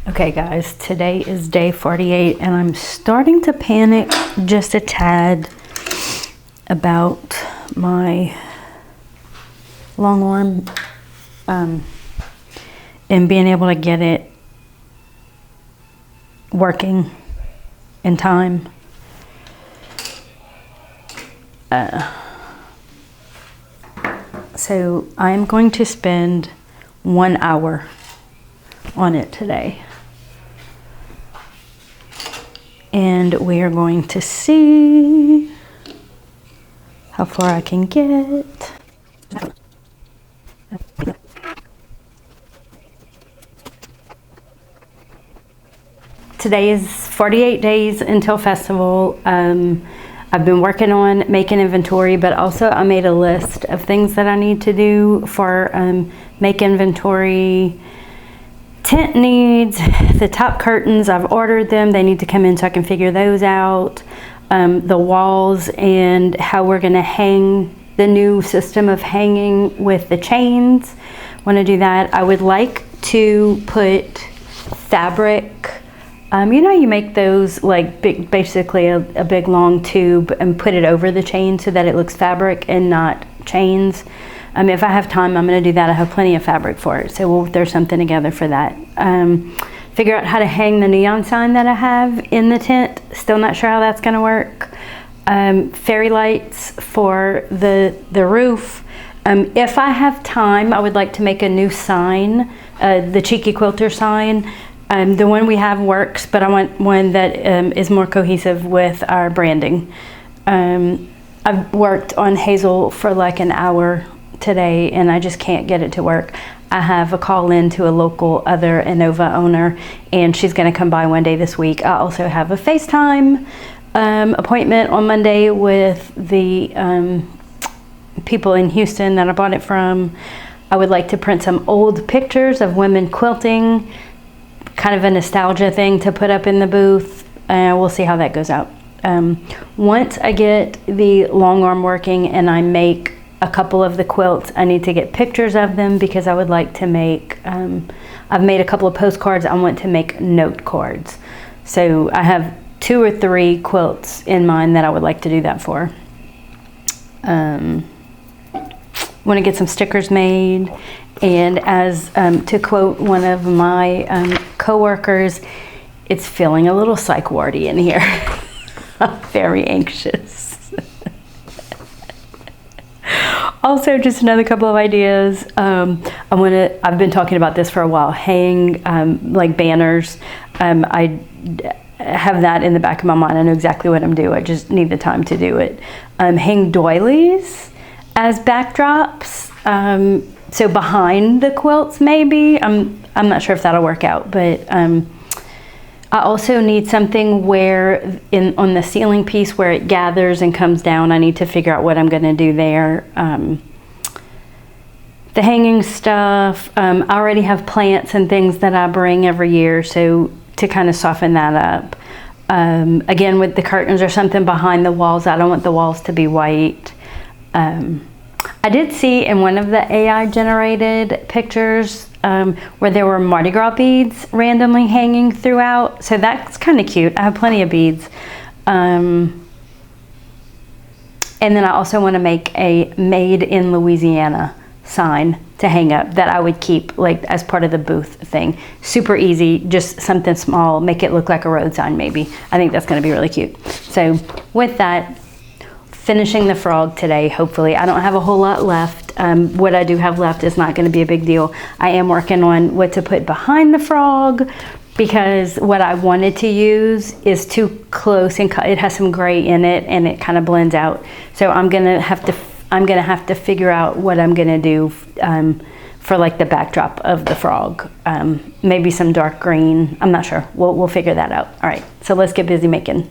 Okay guys, today is day 48 and I'm starting to panic just a tad about my long arm and being able to get it working in time. So I'm going to spend 1 hour on it today. And we are going to see how far I can get. Today is 48 days until festival. I've been working on making inventory, but also I made a list of things that I need to do for make inventory. Tent needs, the top curtains, I've ordered them. They need to come in so I can figure those out. The walls and how we're gonna hang the new system of hanging with the chains. Wanna do that. I would like to put fabric, you know, you make those like big, basically a big long tube and put it over the chain so that it looks fabric and not chains. If I have time, I'm going to do that. I have plenty of fabric for it, so we'll throw something together for that. Figure out how to hang the neon sign that I have in the tent. Still not sure how that's going to work. Fairy lights for the roof. If I have time, I would like to make a new sign, the Cheeky Quilter sign. The one we have works, but I want one that is more cohesive with our branding. I've worked on Hazel for like an hour today and I just can't get it to work. I have a call in to a local other Innova owner and she's gonna come by one day this week. I also have a FaceTime appointment on Monday with the people in Houston that I bought it from. I would like to print some old pictures of women quilting, kind of a nostalgia thing to put up in the booth. We'll see how that goes out. Once I get the long arm working and I make a couple of the quilts, I need to get pictures of them because I would like to make, I've made a couple of postcards. I want to make note cards. So I have 2 or 3 quilts in mind that I would like to do that for. Want to get some stickers made. And as to quote one of my co-workers, it's feeling a little psych wardy in here. I'm very anxious. Also, just another couple of ideas. I've been talking about this for a while, hang like banners. I have that in the back of my mind. I know exactly what I'm doing. I just need the time to do it. Hang doilies as backdrops. So behind the quilts maybe. I'm not sure if that'll work out, but I also need something where on the ceiling piece where it gathers and comes down. I need to figure out what I'm going to do there. The hanging stuff, I already have plants and things that I bring every year, so to kind of soften that up. Again, with the curtains or something behind the walls, I don't want the walls to be white. I did see in one of the AI generated pictures where there were Mardi Gras beads randomly hanging throughout. So that's kind of cute. I have plenty of beads. And then I also want to make a made in Louisiana sign to hang up that I would keep like as part of the booth thing. Super easy, just something small, make it look like a road sign maybe. I think that's going to be really cute. So with that, finishing the frog today, hopefully. I don't have a whole lot left. What I do have left is not going to be a big deal. I am working on what to put behind the frog because what I wanted to use is too close and it has some gray in it and it kind of blends out. So I'm going to have to figure out what I'm going to do for like the backdrop of the frog. Maybe some dark green. I'm not sure. We'll figure that out. All right, so let's get busy making.